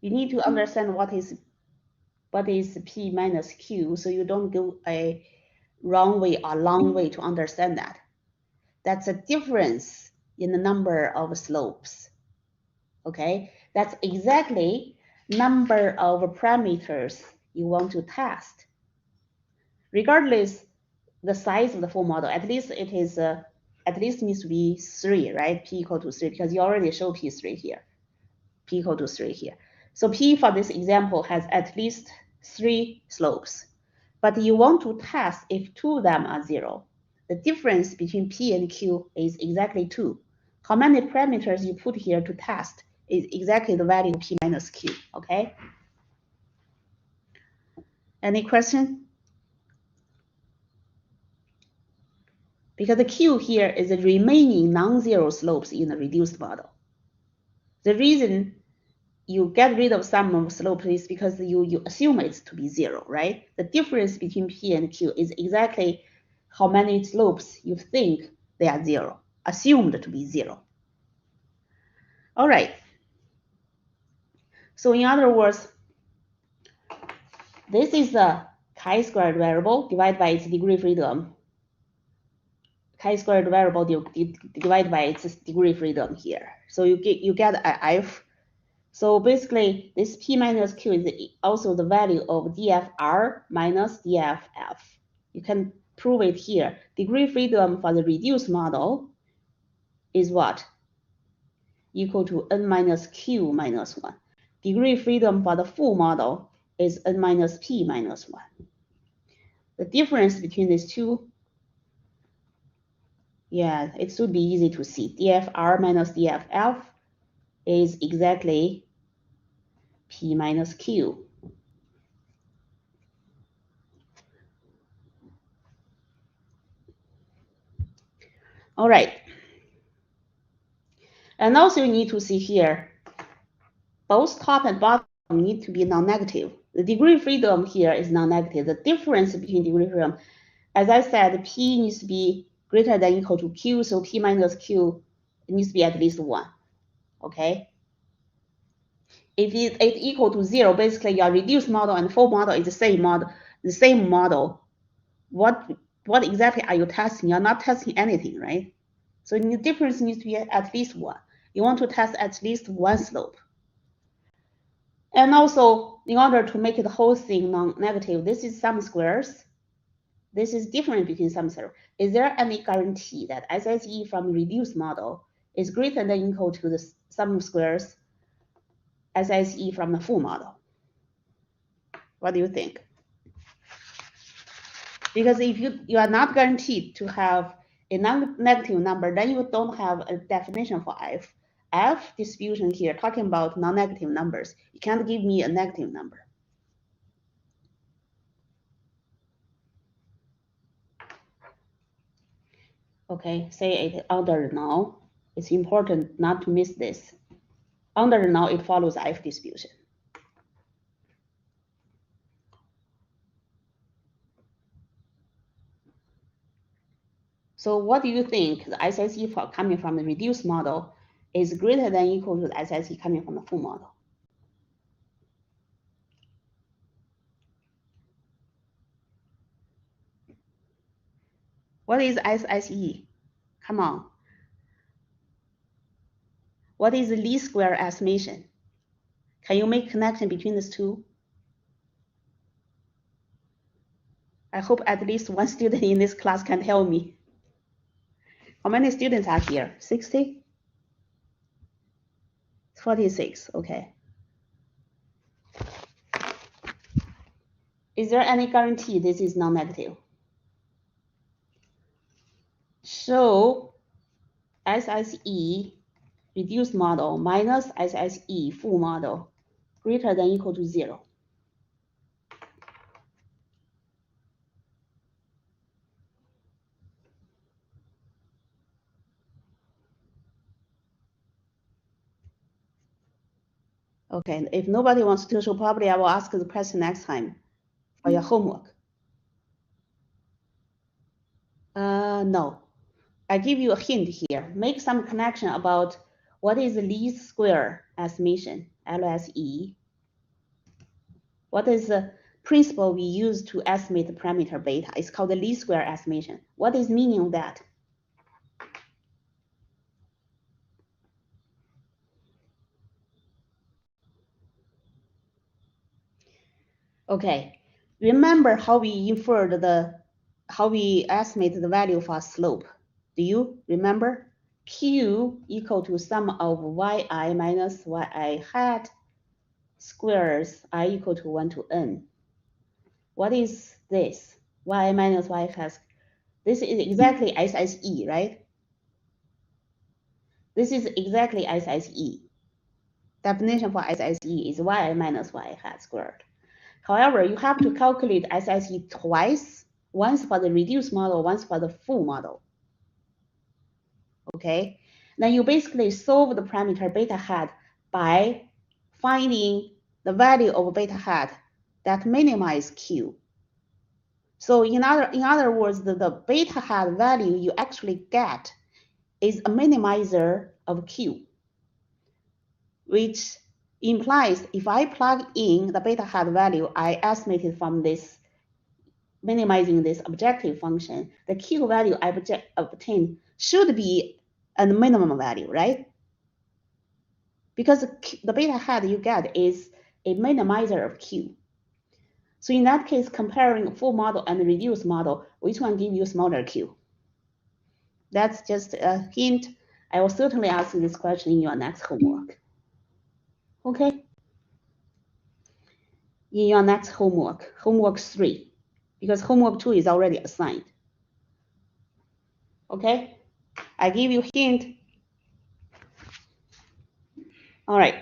You need to understand what is P minus Q, so you don't go a wrong way or long way to understand that. That's a difference in the number of slopes. Okay, that's exactly number of parameters you want to test. Regardless the size of the full model, at least it is at least needs to be 3, right? P equal to 3, because you already show P3 here. P equal to 3 here. So P for this example has at least 3 slopes. But you want to test if 2 of them are 0. The difference between P and Q is exactly 2. How many parameters you put here to test is exactly the value of P minus Q, okay? Any question? Because the Q here is the remaining non-zero slopes in the reduced model. The reason you get rid of some of slope is because you assume it to be 0, right? The difference between P and Q is exactly how many slopes you think they are 0, assumed to be 0. All right. So in other words, this is the chi-squared variable divided by its degree freedom. Chi-squared variable divided by its degree freedom here. So you get a F. So basically, this P minus Q is also the value of DFR minus DFF. You can prove it here. Degree freedom for the reduced model is what? Equal to N minus Q minus 1. Degree freedom for the full model is N minus P minus 1. The difference between these two, yeah, it should be easy to see. DFR minus DFF is exactly P minus Q. All right. And also you need to see here, both top and bottom need to be non-negative. The degree freedom here is non-negative. The difference between degree freedom, as I said, P needs to be greater than or equal to Q, so P minus Q needs to be at least 1, okay? If it's equal to 0, basically your reduced model and full model is the same model. What exactly are you testing? You're not testing anything, right? So the difference needs to be at least 1. You want to test at least 1 slope. And also, in order to make the whole thing non-negative, this is sum squares. This is different between sum squares. Is there any guarantee that SSE from reduced model is greater than or equal to the sum squares SSE from the full model? What do you think? Because if you are not guaranteed to have a non-negative number, then you don't have a definition for F. F distribution here, talking about non-negative numbers. You can't give me a negative number. Okay, say it under the null. It's important not to miss this. Under the null, it follows F distribution. So what do you think the SSE coming from the reduced model is greater than or equal to the SSE coming from the full model? What is SSE? Come on. What is the least square estimation? Can you make connection between these two? I hope at least one student in this class can tell me. How many students are here? 60? 46, okay. Is there any guarantee this is non-negative? So SSE reduced model minus SSE full model greater than or equal to 0. Okay, if nobody wants to, so probably I will ask the question next time for your homework. No, I give you a hint here. Make some connection about what is the least square estimation, LSE, What is the principle we use to estimate the parameter beta? It's called the least square estimation. What is meaning of that? Okay, remember how we estimate the value for slope? Do you remember? Q equal to sum of yi minus yi hat squares I equal to 1 to n. What is this? Y minus y hat. This is exactly SSE, right? This is exactly SSE. Definition for SSE is y minus y hat squared. However, you have to calculate SSE twice, once for the reduced model, once for the full model. Okay? Then you basically solve the parameter beta hat by finding the value of beta hat that minimize Q. So in other words, the beta hat value you actually get is a minimizer of Q, which implies if I plug in the beta hat value I estimated from this minimizing this objective function, the Q value I obtain should be a minimum value, right? Because the beta hat you get is a minimizer of Q. So in that case, comparing full model and reduced model, which one give you smaller Q? That's just a hint. I will certainly ask you this question in your next homework. Okay? In your next homework, homework 3, because homework 2 is already assigned. Okay? I give you hint. All right.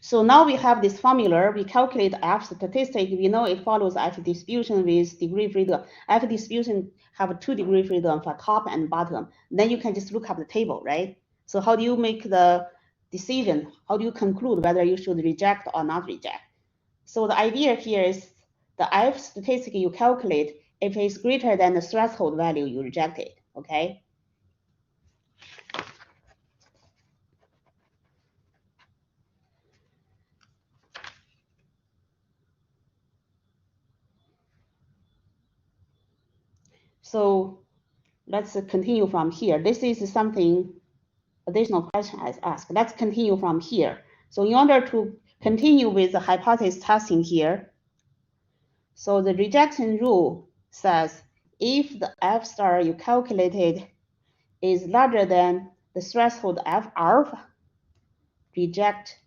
So now we have this formula. We calculate F statistic. We know it follows F distribution with degree freedom. F distribution have 2 degree freedom for top and bottom. Then you can just look up the table, right? So how do you make the decision? How do you conclude whether you should reject or not reject? So the idea here is the F statistic you calculate, if it's greater than the threshold value, you reject it, okay? So let's continue from here. This is something additional question I asked. Let's continue from here. So in order to continue with the hypothesis testing here, so the rejection rule says if the F star you calculated is larger than the threshold F alpha, reject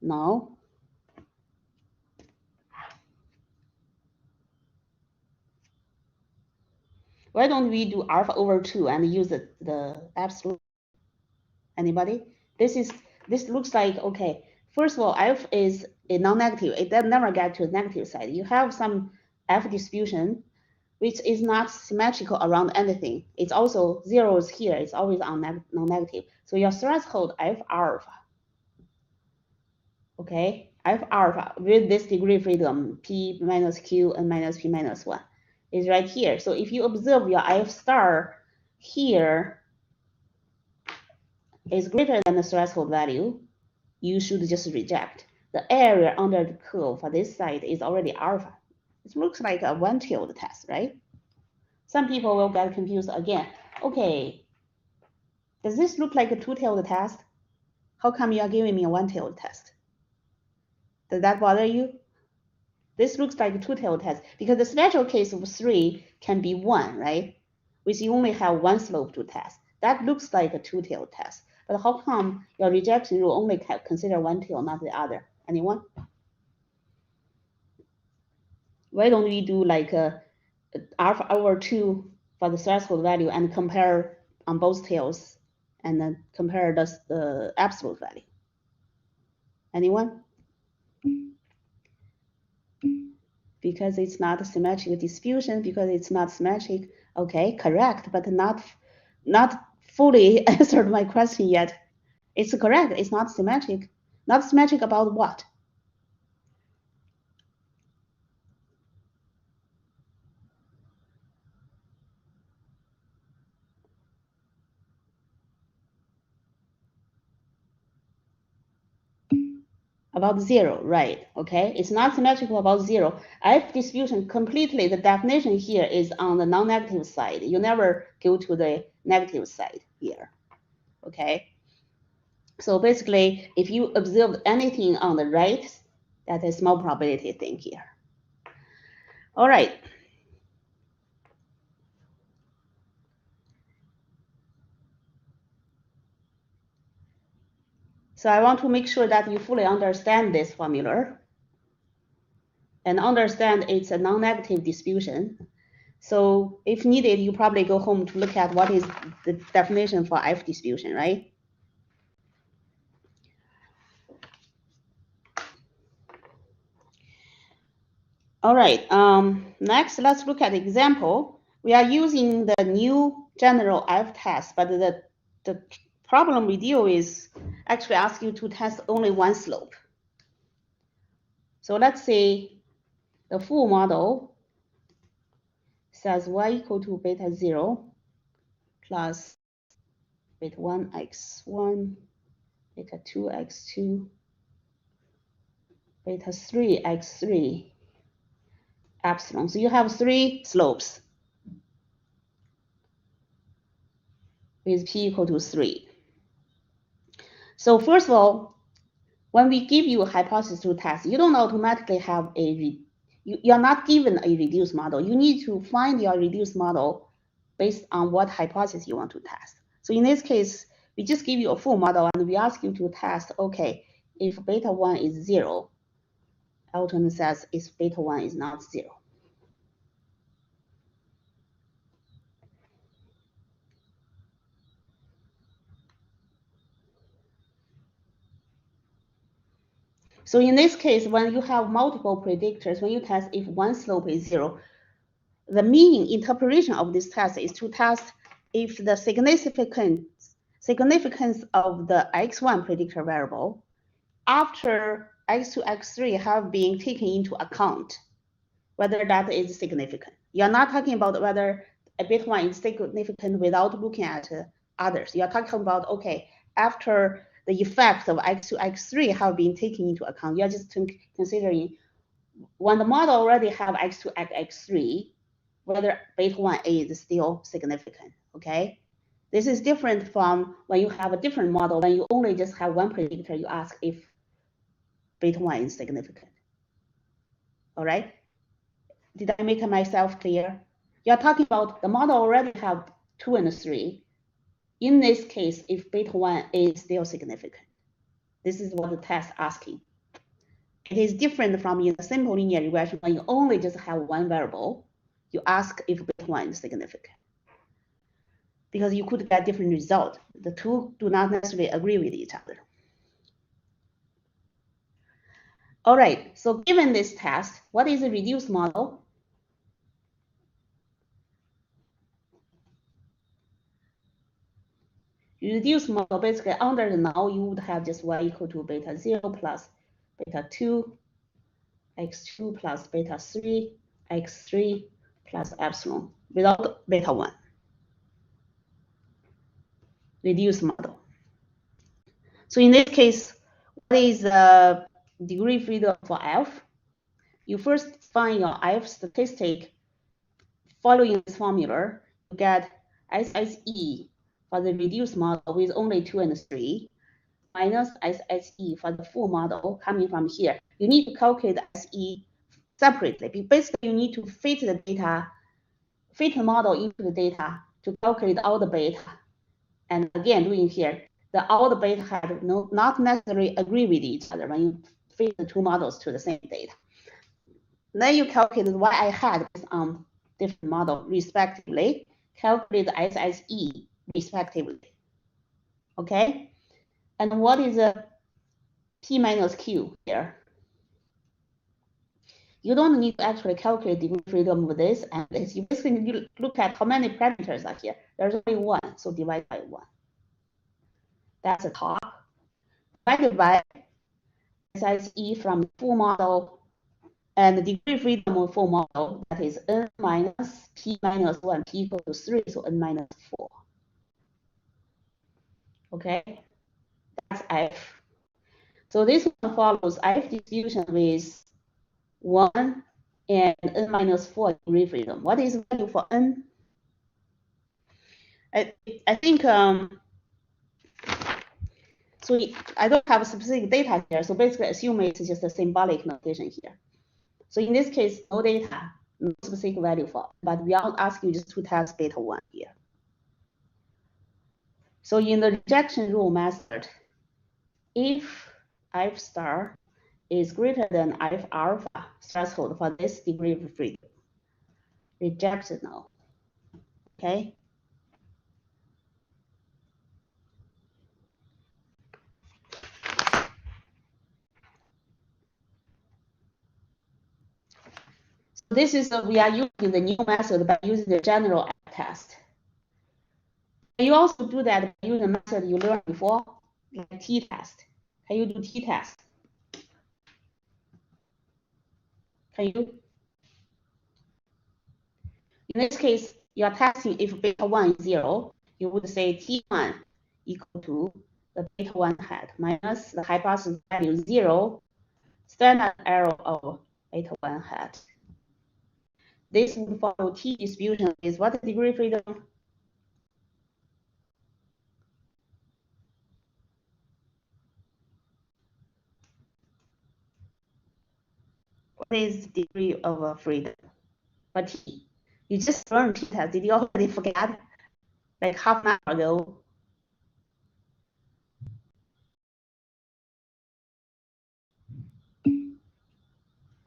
no. Why don't we do alpha over 2 and use the absolute? Anybody? This looks like, okay, first of all, F is a non-negative. It does never get to the negative side. You have some F distribution, which is not symmetrical around anything. It's also zeros here. It's always on non-negative. So your threshold F alpha, okay, F alpha with this degree freedom, P minus Q and minus P minus 1 is right here. So if you observe your F star here is greater than the threshold value, you should just reject. The area under the curve for this side is already alpha. It looks like a one-tailed test, right? Some people will get confused again. Okay, does this look like a two-tailed test? How come you are giving me a one-tailed test? Does that bother you? This looks like a two-tailed test because the special case of 3 can be 1, right? Which you only have one slope to test. That looks like a two-tailed test. But how come your rejection rule only consider one tail, not the other? Anyone? Why don't we do like alpha over 2 for the threshold value and compare on both tails and then compare the absolute value? Anyone? Because it's not a symmetric distribution, because it's not symmetric. Okay, correct, but not fully answered my question yet. It's correct, it's not symmetric. Not symmetric about what? About 0, right? Okay, it's not symmetrical about 0. F distribution completely, the definition here is on the non-negative side. You never go to the negative side here, okay? So basically, if you observe anything on the right, that is small probability thing here. All right. So I want to make sure that you fully understand this formula and understand it's a non-negative distribution. So if needed, you probably go home to look at what is the definition for F distribution, right? All right, next, let's look at the example. We are using the new general F test, but the problem we deal is actually ask you to test only one slope. So let's say the full model says y equal to beta 0 plus beta 1 x1, beta 2 x2, beta 3 x3, epsilon. So you have 3 slopes with p equal to 3. So first of all, when we give you a hypothesis to test, you don't automatically have you're not given a reduced model. You need to find your reduced model based on what hypothesis you want to test. So in this case, we just give you a full model and we ask you to test, okay, if beta 1 is 0, Elton says if beta 1 is not 0. So in this case, when you have multiple predictors, when you test if one slope is 0, the meaning interpretation of this test is to test if the significance of the x1 predictor variable after x2, x3 have been taken into account, whether that is significant. You're not talking about whether a beta 1 is significant without looking at others. You're talking about, okay, after the effects of x2, x3 have been taken into account, you're just considering when the model already have x2, x3, whether beta 1 is still significant, okay? This is different from when you have a different model, when you only just have one predictor, you ask if beta 1 is significant, all right? Did I make myself clear? You're talking about the model already have 2 and 3. In this case, if beta 1 is still significant, this is what the test asking. It is different from in a simple linear regression when you only just have one variable. You ask if beta 1 is significant, because you could get different result. The two do not necessarily agree with each other. All right, so given this test, what is a reduced model? Reduced model, basically under the null, you would have just y equal to beta 0 plus beta 2, x2 plus beta 3, x3 plus epsilon without beta 1. Reduced model. So in this case, what is the degree freedom for F? You first find your F statistic following this formula. You get SSE for the reduced model with only 2 and 3, minus SSE for the full model coming from here. You need to calculate SE separately. Basically, you need to fit the data, fit the model into the data to calculate all the beta. And again, doing here, all the beta had not necessarily agree with each other when you fit the two models to the same data. Then you calculate what I had based on different model respectively, calculate the SSE respectively. Okay? And what is a P minus Q here? You don't need to actually calculate degree freedom with this and this. You basically need to look at how many parameters are here. There's only one, so divide by 1. That's the top. Divided by SSE from full model and the degree freedom of full model, that is n minus p minus 1, p equals to 3, so n minus 4. Okay, that's F. So this one follows if distribution with 1 and n minus 4 degree freedom. What is the value for n? I think so I don't have specific data here, so basically assume it's just a symbolic notation here. So in this case, no data, no specific value for, but we are asking you just to test beta 1 here. So in the rejection rule method, if f star is greater than f alpha threshold for this degree of freedom, reject no. Okay. So this is we are using the new method by using the general test. Can you also do that by using the method you learned before, like t-test? Can you do t-test? Can you? In this case, you are testing if beta 1 is 0, you would say T1 equal to the beta 1 hat minus the hypothesis value 0, standard error of beta 1 hat. This would follow T distribution is what degree freedom? What is the degree of freedom? But T, you just learned t-test. Did you already forget? Like half an hour ago.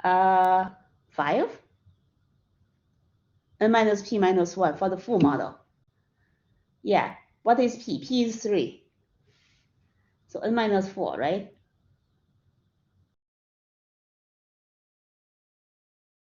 5? N minus P minus 1 for the full model. Yeah, what is P? P is 3. So N minus 4, right?